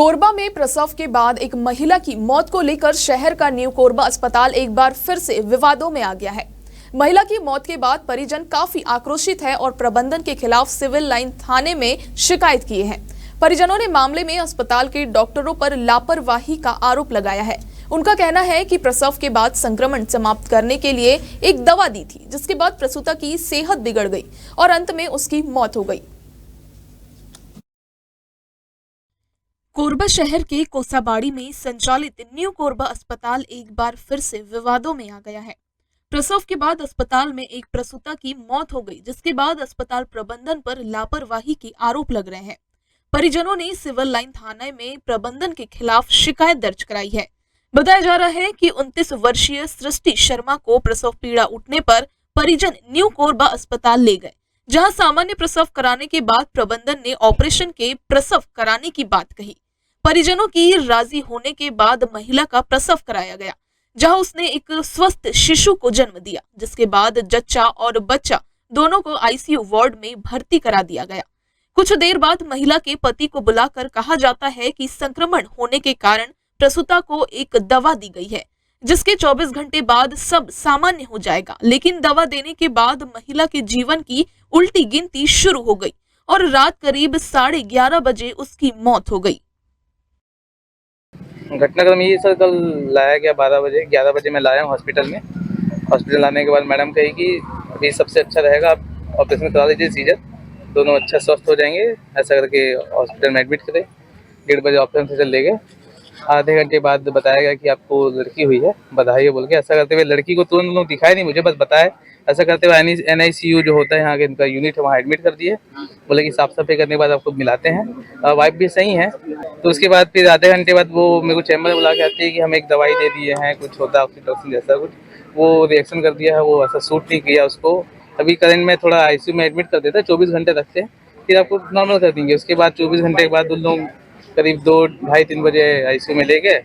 कोरबा में प्रसव के बाद एक महिला की मौत को लेकर शहर का न्यू कोरबा अस्पताल एक बार फिर से विवादों में आ गया है। महिला की मौत के बाद परिजन काफी आक्रोशित है और प्रबंधन के खिलाफ सिविल लाइन थाने में शिकायत किए हैं। परिजनों ने मामले में अस्पताल के डॉक्टरों पर लापरवाही का आरोप लगाया है। उनका कहना है कि प्रसव के बाद संक्रमण समाप्त करने के लिए एक दवा दी थी, जिसके बाद प्रसूता की सेहत बिगड़ गई और अंत में उसकी मौत हो गई। कोरबा शहर के कोसाबाड़ी में संचालित न्यू कोरबा अस्पताल एक बार फिर से विवादों में आ गया है। प्रसव के बाद अस्पताल में एक प्रसूता की मौत हो गई, जिसके बाद अस्पताल प्रबंधन पर लापरवाही के आरोप लग रहे हैं। परिजनों ने सिविल लाइन थाने में प्रबंधन के खिलाफ शिकायत दर्ज कराई है। बताया जा रहा है कि 29 वर्षीय सृष्टि शर्मा को प्रसव पीड़ा उठने पर परिजन न्यू कोरबा अस्पताल ले गए, जहां सामान्य प्रसव कराने के बाद प्रबंधन ने ऑपरेशन के प्रसव कराने की बात कही। परिजनों की राजी होने के बाद महिला का प्रसव कराया गया, जहां उसने एक स्वस्थ शिशु को जन्म दिया, जिसके बाद जच्चा और बच्चा दोनों को आईसीयू वार्ड में भर्ती करा दिया गया। कुछ देर बाद महिला के पति को बुलाकर कहा जाता है कि संक्रमण होने के कारण प्रसूता को एक दवा दी गई है, जिसके 24 घंटे बाद सब सामान्य हो जाएगा। लेकिन दवा देने के बाद महिला के जीवन की उल्टी गिनती शुरू हो गई और रात करीब 11:30 बजे उसकी मौत हो गई। घटनाक्रम ये सर, कल लाया गया 11 बजे मैं लाया हूँ हॉस्पिटल में। हॉस्पिटल लाने के बाद मैडम कही कि अभी सबसे अच्छा रहेगा आप ऑपरेशन करा लीजिए, सीजर, दोनों अच्छा स्वस्थ हो जाएंगे। ऐसा करके हॉस्पिटल में एडमिट करे। 1:30 बजे ऑपरेशन सीजर ले गए। आधे घंटे बाद बताया गया कि आपको लड़की हुई है, बधाई बोल के। ऐसा करते हुए लड़की को तुरंत लोग दिखाए नहीं मुझे, बस बताए। ऐसा करते हुए NICU जो होता है यहाँ के, इनका यूनिट है, वहाँ एडमिट कर दिए। बोले कि साफ सफाई करने के बाद आपको मिलाते हैं। वाइफ भी सही है। तो उसके बाद फिर आधे घंटे बाद वो मेरे को चैम्बर बुला के आती है कि हम एक दवाई दे दिए हैं, कुछ होता है ऑक्सीटोसिन जैसा कुछ, वो रिएक्शन कर दिया है, वो ऐसा सूट नहीं किया उसको। अभी करंट में थोड़ा ICU में एडमिट कर देता है, 24 घंटे रखते हैं, फिर आपको नॉर्मल कर देंगे। उसके बाद 24 घंटे के बाद उन लोग करीब 2, ढाई, 3 बजे ICU में ले गए।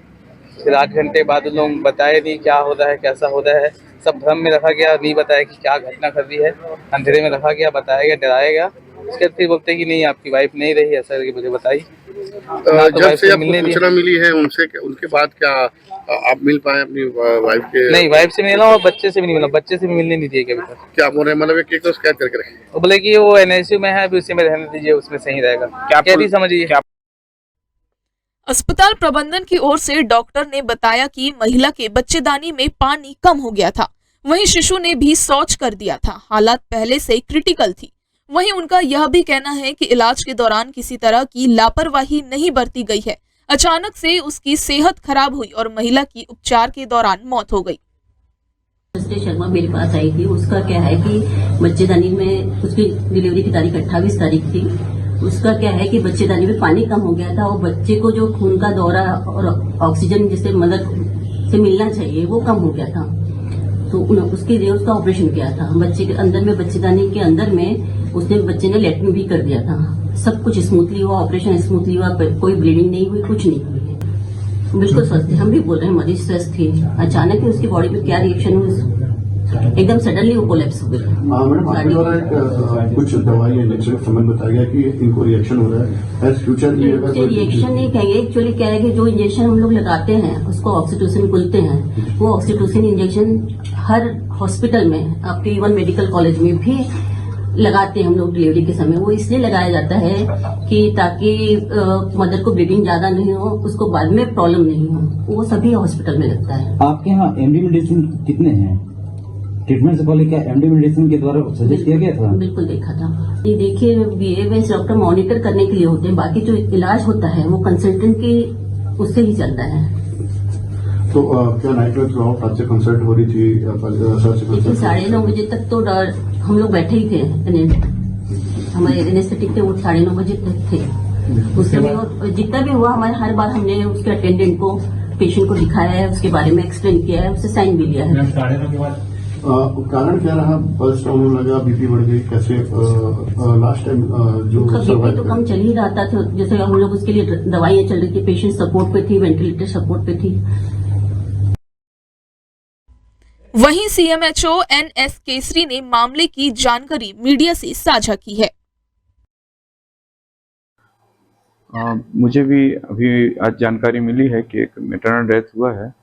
फिर 8 घंटे बाद उन लोग बताए नहीं क्या हो रहा है, कैसा हो रहा है। सब भ्रम में रखा गया, नहीं बताया कि क्या घटना कर दी है। अंधेरे में रखा गया, बताया गया, डराया गया। उसके बाद फिर बोलते हैं कि नहीं आपकी वाइफ नहीं रही, ऐसा करके मुझे बताई। जब से आपको सूचना मिली है उनसे, उनके बाद क्या आप मिल पाए अपनी वाइफ के? नहीं, वाइफ से मिला और बच्चे से भी नहीं मिला। बच्चे से भी मिलने नहीं दिए अभी तक। क्या बोल रहे हैं, मतलब एक तो शिकायत करके रखे? वो बोले कि वो NICU में है, अभी उसी में रहने दीजिए, उसमें सही रहेगा। क्या कहती समझिए। अस्पताल प्रबंधन की ओर से डॉक्टर ने बताया कि महिला के बच्चेदानी में पानी कम हो गया था, वहीं शिशु ने भी शौच कर दिया था। हालात पहले से क्रिटिकल थी। वहीं उनका यह भी कहना है कि इलाज के दौरान किसी तरह की लापरवाही नहीं बरती गई है। अचानक से उसकी सेहत खराब हुई और महिला की उपचार के दौरान मौत हो गई। सृष्टि शर्मा मेरे पास आई थी। उसका क्या है कि बच्चेदानी में उसकी डिलीवरी की तारीख 28 तारीख थी। उसका क्या है कि बच्चेदानी में पानी कम हो गया था और बच्चे को जो खून का दौरा और ऑक्सीजन जिससे मदद से मिलना चाहिए वो कम हो गया था। तो उसके लिए उसका ऑपरेशन किया था। बच्चे के अंदर में, बच्चेदानी के अंदर में उसने बच्चे ने लेटरिन भी कर दिया था। सब कुछ स्मूथली हुआ, ऑपरेशन स्मूथली हुआ, कोई ब्लीडिंग नहीं हुई, कुछ नहीं हुई, बिल्कुल स्वस्थ थे। हम भी बोल रहे हैं मरीज स्वस्थ थे। अचानक ही उसकी बॉडी में क्या रिएक्शन हुई, एकदम सडनली वो कोलैप्स हो गया। मैडम, कुछ दवाई इंजेक्शन संबंध बताया गया कि इनको रिएक्शन हो रहा है, फ्यूचर में रिएक्शन नहीं कहेंगे। एक्चुअली क्या है कि जो इंजेक्शन हम लोग लगाते हैं उसको ऑक्सीटोसिन बोलते हैं। वो ऑक्सीटोसिन इंजेक्शन हर हॉस्पिटल में, आपके इवन मेडिकल कॉलेज में भी लगाते हैं हम लोग डिलीवरी के समय। वो इसलिए लगाया जाता है कि ताकि मदर को ब्लीडिंग ज्यादा नहीं हो, उसको बाद में प्रॉब्लम नहीं हो। वो सभी हॉस्पिटल में लगता है। आपके यहाँ MD मेडिसिन कितने हैं? ट्रीटमेंट से पहले क्या MD मेडिसिन के द्वारा सजेस्ट किया गया था? बिल्कुल देखा था। ये देखिए, BAMS डॉक्टर मॉनिटर करने के लिए होते हैं, बाकी जो इलाज होता है वो कंसल्टेंट के उससे ही चलता है। तो क्या नाइट में थ्रू आपसे कंसल्ट हो रही थी? 9:30 बजे तक तो हम लोग बैठे ही थे। हमारे एनेस्थेटिक थे, वो 9:30 बजे तक थे। उसके बाद जितना भी हुआ, हमारे हर बार हमने उसके अटेंडेंट को, पेशेंट को दिखाया है, उसके बारे में एक्सप्लेन किया है, उससे साइन भी लिया है। 9:30 के बाद कारण क्या रहा? पल्स डाउन होने लगा, BP बढ़ गई, कैसे? लास्ट टाइम जो BP तो कम चल ही रहा था, जैसे हम लोग उसके लिए दवाइयां चल रही थी, पेशेंट सपोर्ट पे थी, वेंटिलेटर सपोर्ट पे थी। वहीं CMHO NS केसरी ने मामले की जानकारी मीडिया से साझा की है। मुझे भी अभी आज जानकारी मिली है कि एक मैटरनल डेथ हुआ है।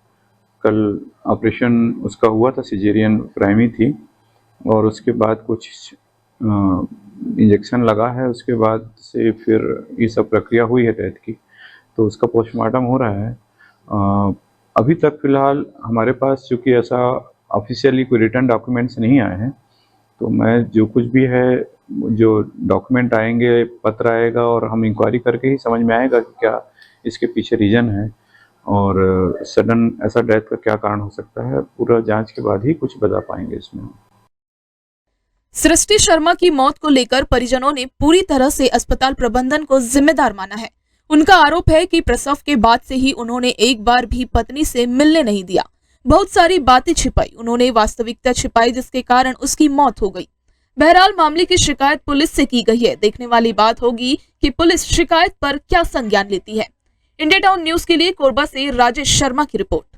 कल ऑपरेशन उसका हुआ था, सिजेरियन प्राइमी थी और उसके बाद कुछ इंजेक्शन लगा है, उसके बाद से फिर ये सब प्रक्रिया हुई है डेथ की, तो उसका पोस्टमार्टम हो रहा है। अभी तक फ़िलहाल हमारे पास चूँकि ऐसा ऑफिशियली कोई रिटर्न डॉक्यूमेंट्स नहीं आए हैं, तो मैं जो कुछ भी है, जो डॉक्यूमेंट आएंगे, पत्र आएगा और हम इंक्वायरी करके ही समझ में आएगा कि क्या इसके पीछे रीज़न है और सडन ऐसा डेथ का क्या कारण हो सकता है। पूरा जांच के बाद ही कुछ बता पाएंगे इसमें। सृष्टि शर्मा की मौत को लेकर परिजनों ने पूरी तरह से अस्पताल प्रबंधन को जिम्मेदार माना है। उनका आरोप है कि प्रसव के बाद से ही उन्होंने एक बार भी पत्नी से मिलने नहीं दिया, बहुत सारी बातें छिपाई, उन्होंने वास्तविकता छिपाई, जिसके कारण उसकी मौत हो गई। बहरहाल मामले की शिकायत पुलिस से की गई है। देखने वाली बात होगी कि पुलिस शिकायत पर क्या संज्ञान लेती है। इंडिया टाउन न्यूज के लिए कोरबा से राजेश शर्मा की रिपोर्ट।